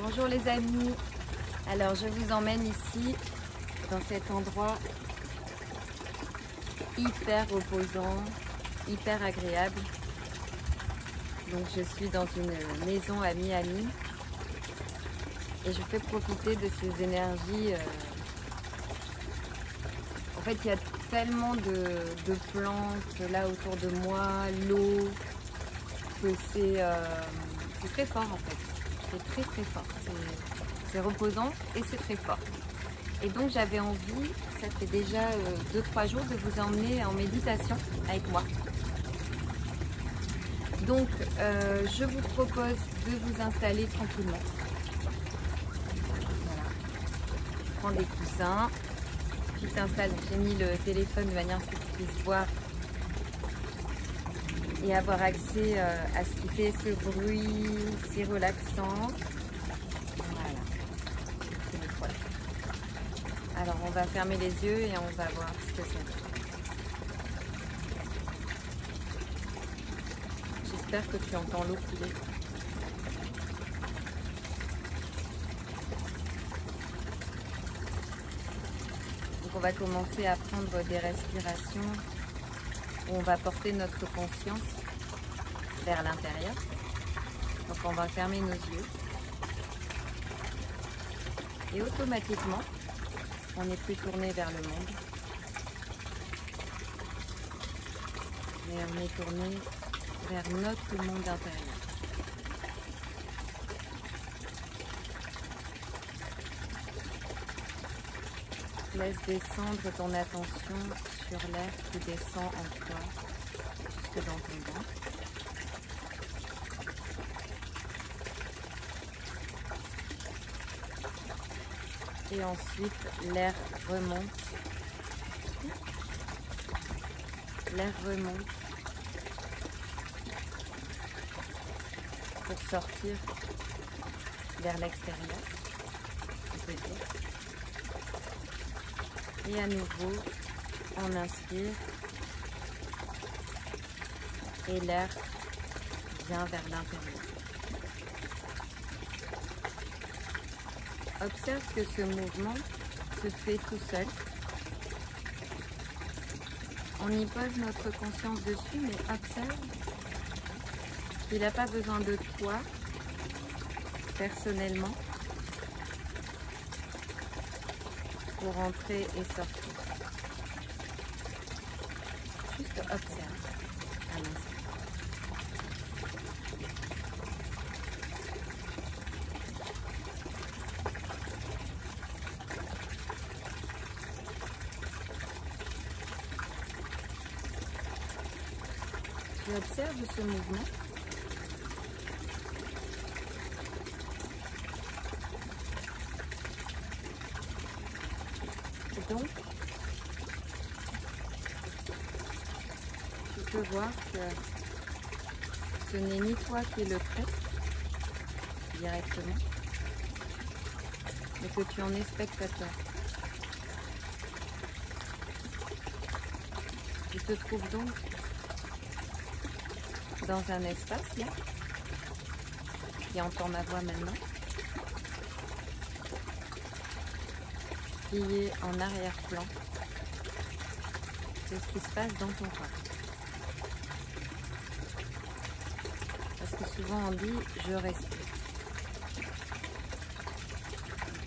Bonjour les amis, alors je vous emmène ici dans cet endroit hyper reposant, hyper agréable. Donc je suis dans une maison à Miami et je fais profiter de ces énergies. En fait il y a tellement de plantes là autour de moi, l'eau, que c'est très fort en fait. C'est très fort, c'est reposant et c'est très fort. Et donc j'avais envie, ça fait déjà 2-3 jours, de vous emmener en méditation avec moi. Donc je vous propose de vous installer tranquillement. Voilà. Prends des coussins, tu t'installes. J'ai mis le téléphone de manière à ce que tu puisses voir et avoir accès à ce qui fait ce bruit si relaxant. Voilà, c'est le problème. Alors on va fermer les yeux et on va voir ce que c'est. J'espère que tu entends l'eau couler. Donc on va commencer à prendre des respirations où on va porter notre conscience vers l'intérieur. Donc on va fermer nos yeux. Et automatiquement, on n'est plus tourné vers le monde. Mais on est tourné vers notre monde intérieur. Laisse descendre ton attention sur l'air qui descend en toi, jusque dans ton ventre. Et ensuite, l'air remonte. L'air remonte pour sortir vers l'extérieur. Et à nouveau, on inspire et l'air vient vers l'intérieur. Observe que ce mouvement se fait tout seul. On y pose notre conscience dessus, mais observe qu'il n'a pas besoin de toi, personnellement, pour entrer et sortir. Juste observe à l'instant. Tu observes ce mouvement. Et donc, tu peux voir que ce n'est ni toi qui le crée directement, mais que tu en es spectateur. Tu te trouves donc dans un espace là, qui entend ma voix maintenant, qui est en arrière-plan de ce qui se passe dans ton corps. Parce que souvent on dit « je respire ».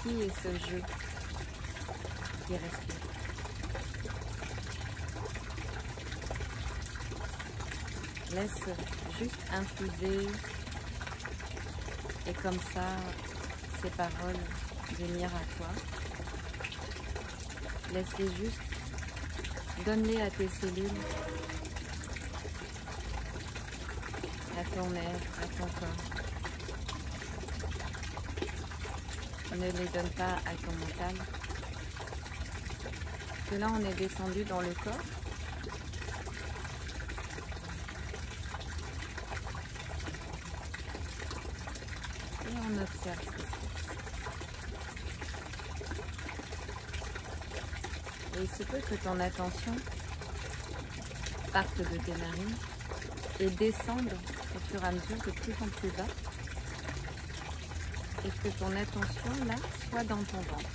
Qui est ce je qui respire? Laisse juste infuser et comme ça, ces paroles venir à toi. Laisse-les juste, donne-les à tes cellules, à ton être, à ton corps. Ne les donne pas à ton mental. Parce que là, on est descendu dans le corps. Et on observe. Et il se peut que ton attention parte de tes narines et descende au fur et à mesure de plus en plus bas et que ton attention là soit dans ton ventre.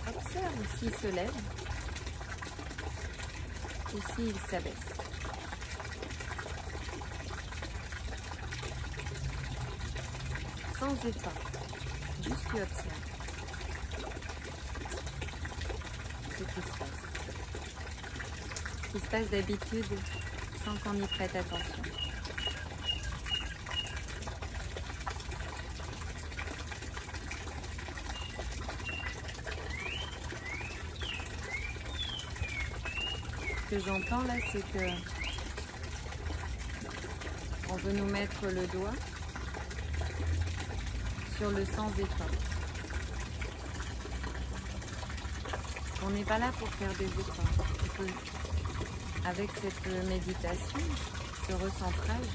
Observe s'il se lève ou s'il s'abaisse. Sans effort, juste tu observes ce qui se passe. Ce qui se passe d'habitude sans qu'on y prête attention. Ce que j'entends là, c'est que on veut nous mettre le doigt sur le sans effort. On n'est pas là pour faire des efforts. Avec cette méditation, ce recentrage,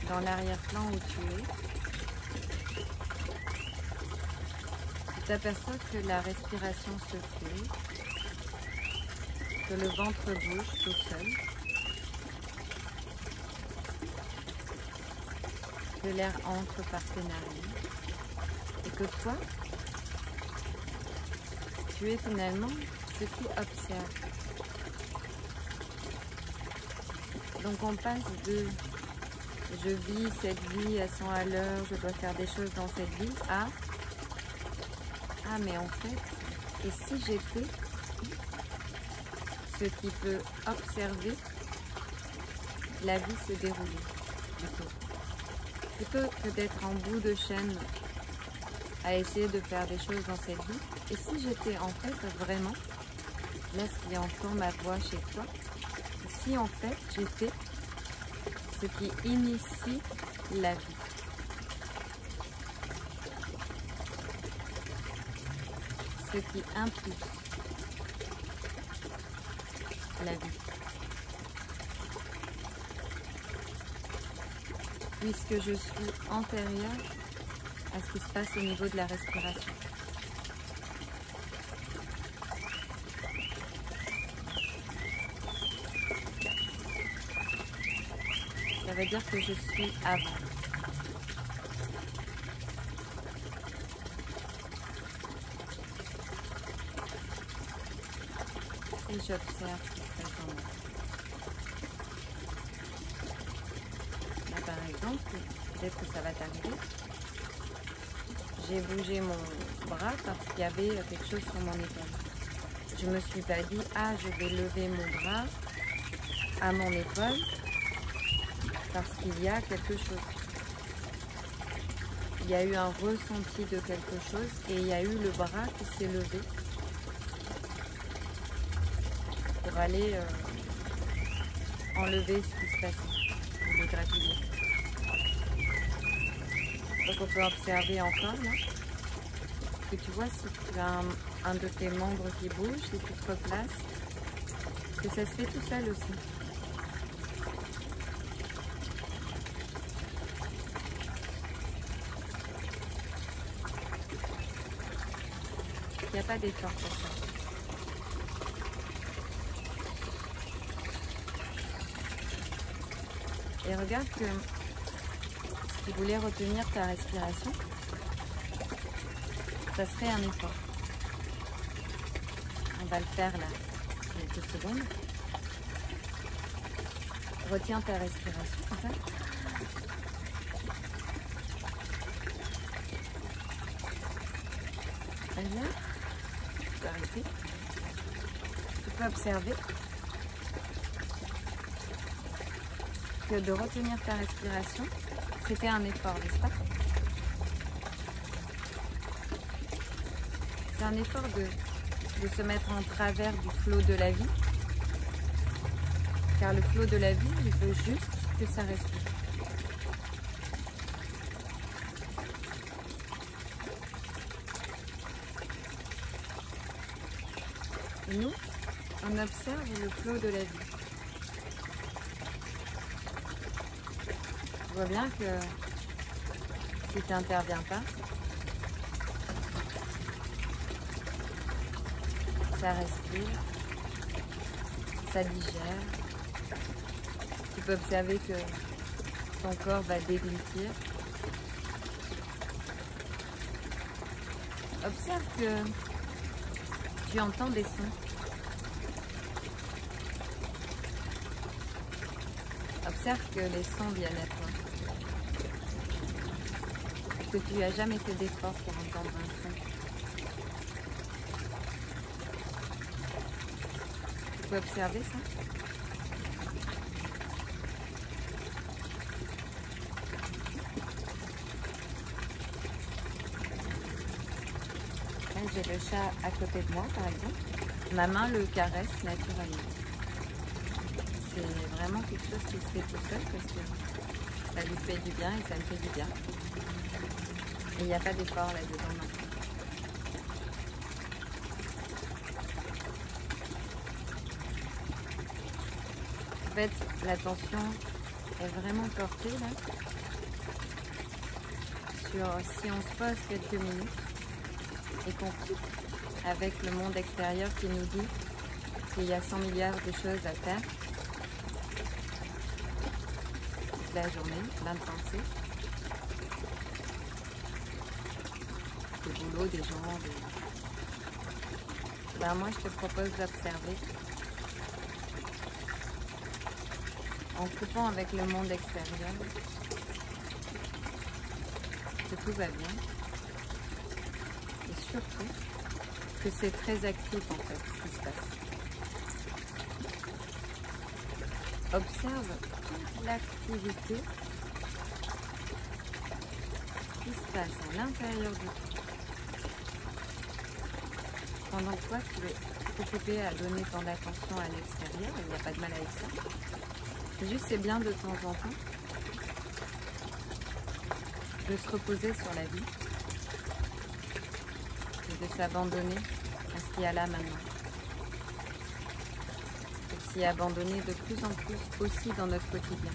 dans l'arrière-plan où tu es, tu t'aperçois que la respiration se fait, que le ventre bouge tout seul, que l'air entre par tes narines et que toi, tu es finalement ce qui observe. Donc on passe de « je vis cette vie à 100 à l'heure, je dois faire des choses dans cette vie » à « ah mais en fait, et si j'étais ce qui peut observer la vie se dérouler plutôt que d'être en bout de chaîne à essayer de faire des choses dans cette vie. Et si j'étais en fait vraiment, là ce qui entend ma voix chez toi, si en fait j'étais ce qui initie la vie. Ce qui impulse la vie. Puisque je suis antérieure à ce qui se passe au niveau de la respiration. Ça veut dire que je suis avant. Et j'observe ce qui se passe en moi. Là par exemple, peut-être que ça va t'arriver. J'ai bougé mon bras parce qu'il y avait quelque chose sur mon épaule. Je ne me suis pas dit « ah, je vais lever mon bras à mon épaule parce qu'il y a quelque chose ». Il y a eu un ressenti de quelque chose et il y a eu le bras qui s'est levé pour aller enlever ce qui se passait, le gratouiller. Donc on peut observer encore là, que tu vois si tu as un de tes membres qui bouge, si tu te replaces, que ça se fait tout seul aussi. Il n'y a pas d'effort pour ça. Et regarde que si tu voulais retenir ta respiration, ça serait un effort. On va le faire là, quelques secondes. Retiens ta respiration, comme ça. Très bien. Tu peux arrêter. Tu peux observer que de retenir ta respiration, c'était un effort, n'est-ce pas? C'est un effort de se mettre en travers du flot de la vie. Car le flot de la vie, il veut juste que ça respire. Et nous, on observe le flot de la vie. Tu vois bien que si tu n'interviens pas, ça respire, ça digère, peux observer que ton corps va déglutir. Observe que tu entends des sons. Observe que les sons viennent à toi. Que tu n'as jamais fait d'effort pour entendre un son. Tu peux observer ça? Là, j'ai le chat à côté de moi, par exemple. Ma main le caresse naturellement. C'est vraiment quelque chose qui se fait tout seul parce que ça lui fait du bien et ça me fait du bien. Et il n'y a pas d'effort là-dedans non plus. En fait, l'attention est vraiment portée là sur si on se pose quelques minutes et qu'on coupe avec le monde extérieur qui nous dit qu'il y a 100 milliards de choses à faire toute la journée, plein de pensées, des boulots, des gens, Ben, moi je te propose d'observer en coupant avec le monde extérieur que tout va bien et surtout que c'est très actif en fait ce qui se passe. Observe toute l'activité qui se passe à l'intérieur de toi. Pendant que toi tu es occupé à donner ton attention à l'extérieur, il n'y a pas de mal avec ça. C'est juste c'est bien de temps en temps de se reposer sur la vie et de s'abandonner à ce qu'il y a là maintenant. Et s'y abandonner de plus en plus aussi dans notre quotidien.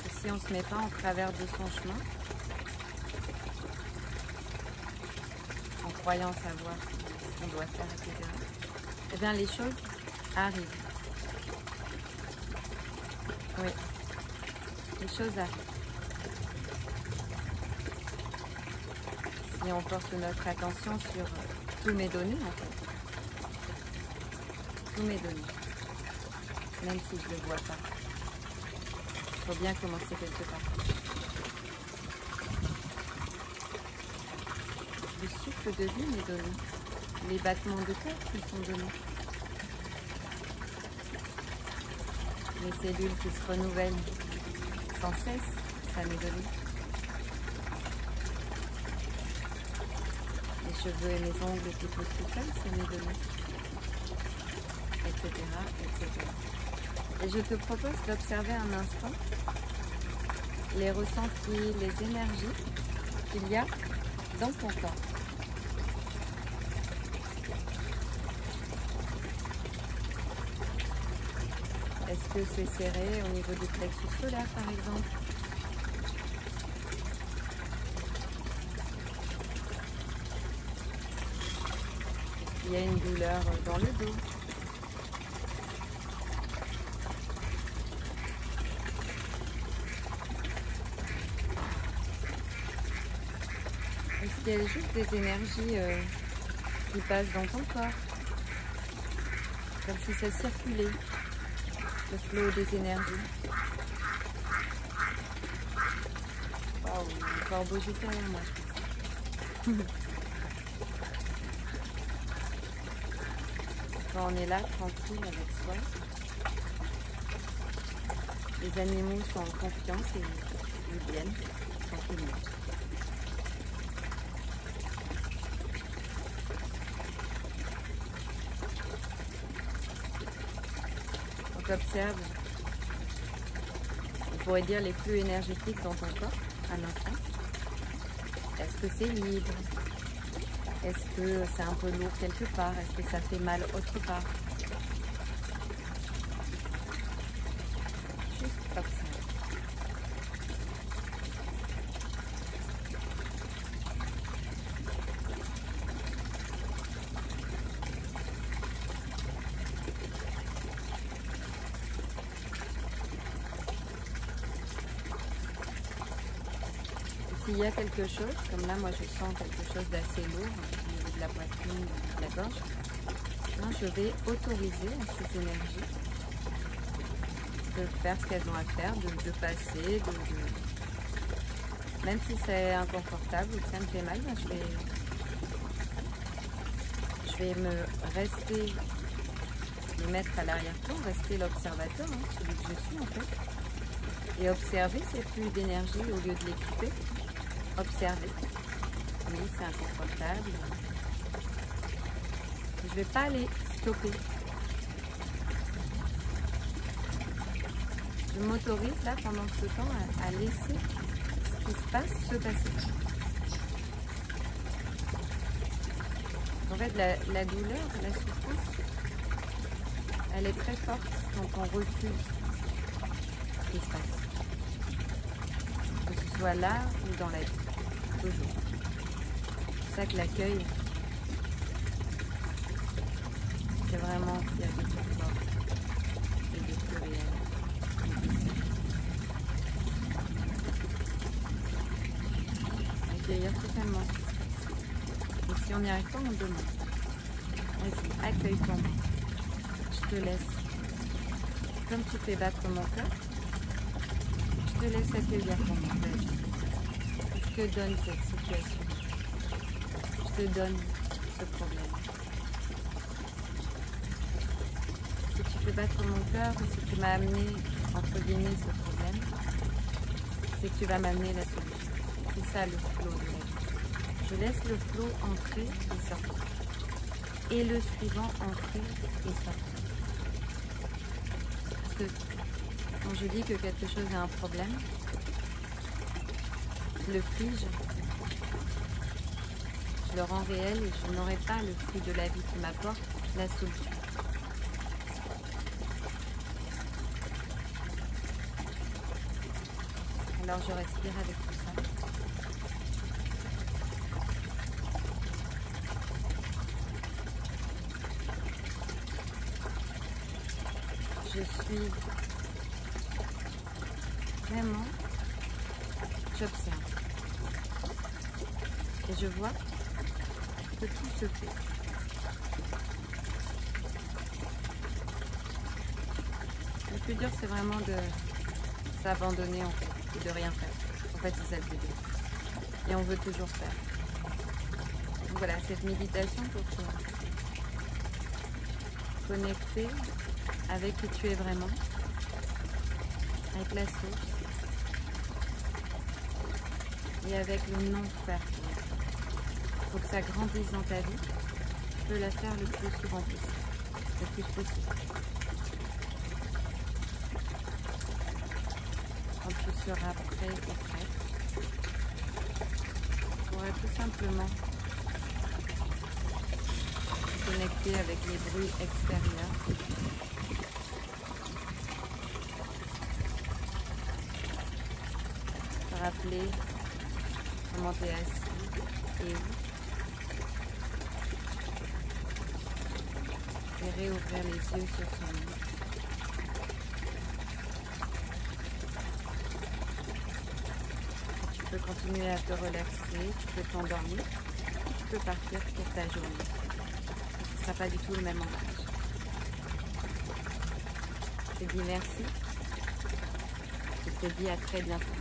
Et si on ne se met pas en travers de son chemin, en croyant savoir ce qu'on doit faire, etc., eh bien les choses arrivent. Oui, les choses arrivent. Si on porte notre attention sur tous mes données, en fait. Tous mes données. Même si je ne le vois pas. Il faut bien commencer quelque part. Le cycle de vie m'est donné. Les battements de cœur qui sont donnés. Les cellules qui se renouvellent sans cesse, ça m'est donné. Les cheveux et mes ongles qui poussent tout seuls, ça m'est donné. Etc., etc. Et je te propose d'observer un instant les ressentis, les énergies qu'il y a dans ton corps. Est-ce que c'est serré au niveau du plexus solaire, par exemple? Il y a une douleur dans le dos. Est-ce qu'il y a juste des énergies qui passent dans ton corps? Comme si ça circulait. Le flot des énergies. Waouh, un corbeau juste derrière moi, je pense. Quand on est là, tranquille avec soi, les animaux sont en confiance et ils viennent tranquillement. Observe, on pourrait dire les flux énergétiques dans ton corps à l'instant. Est-ce que c'est libre? Est-ce que c'est un peu lourd quelque part? Est-ce que ça fait mal autre part? Juste observe. s'il y a quelque chose, comme là moi je sens quelque chose d'assez lourd au niveau de la poitrine, de la gorge, hein, je vais autoriser à ces énergies de faire ce qu'elles ont à faire, de passer, même si c'est inconfortable ou que ça me fait mal, ben je vais me mettre à l'arrière-plan, rester l'observateur, hein, celui que je suis en fait, et observer ces flux d'énergie au lieu de les couper. Observer. Oui, c'est inconfortable. Je ne vais pas les stopper. Je m'autorise là pendant ce temps à laisser ce qui se passe se passer. En fait, la douleur, la souffrance, elle est très forte quand on refuse ce qui se passe. Que ce soit là ou dans la vie. Toujours. C'est pour ça que l'accueil, c'est vraiment ce qui a de plus fort et de plus réel. Accueillir totalement. Et si on n'y arrive pas, on demande. Vas-y, accueille-toi. Je te laisse. Comme tu fais battre mon cœur, je te laisse accueillir ton monde. Je te donne cette situation. Je te donne ce problème. Si tu fais battre mon cœur, si tu m'as amené, entre guillemets, ce problème, c'est que tu vas m'amener la solution. C'est ça le flot de la vie. Je laisse le flot entrer et sortir. Et le suivant entrer et sortir. Parce que quand je dis que quelque chose est un problème, je le fige, je le rends réel et je n'aurai pas le fruit de la vie qui m'apporte la solution. Alors je respire avec tout ça. Je suis vraiment, j'observe. Et je vois que tout se fait. Le plus dur, c'est vraiment de s'abandonner en fait, et de rien faire. En fait, c'est ça le plus dur. Et on veut toujours faire. Donc voilà, cette méditation pour te connecter avec qui tu es vraiment, avec la source et avec le non-faire. Il faut que ça grandisse dans ta vie. Tu peux la faire le plus souvent possible, le plus possible. Quand tu seras prêt et prête, tu pourras tout simplement te connecter avec les bruits extérieurs. Te rappeler comment tu es assis et où. Et réouvrir les yeux sur son lit. Tu peux continuer à te relaxer, tu peux t'endormir, tu peux partir pour ta journée. Ce ne sera pas du tout le même ancrage. Je te dis merci. Je te dis à très bientôt.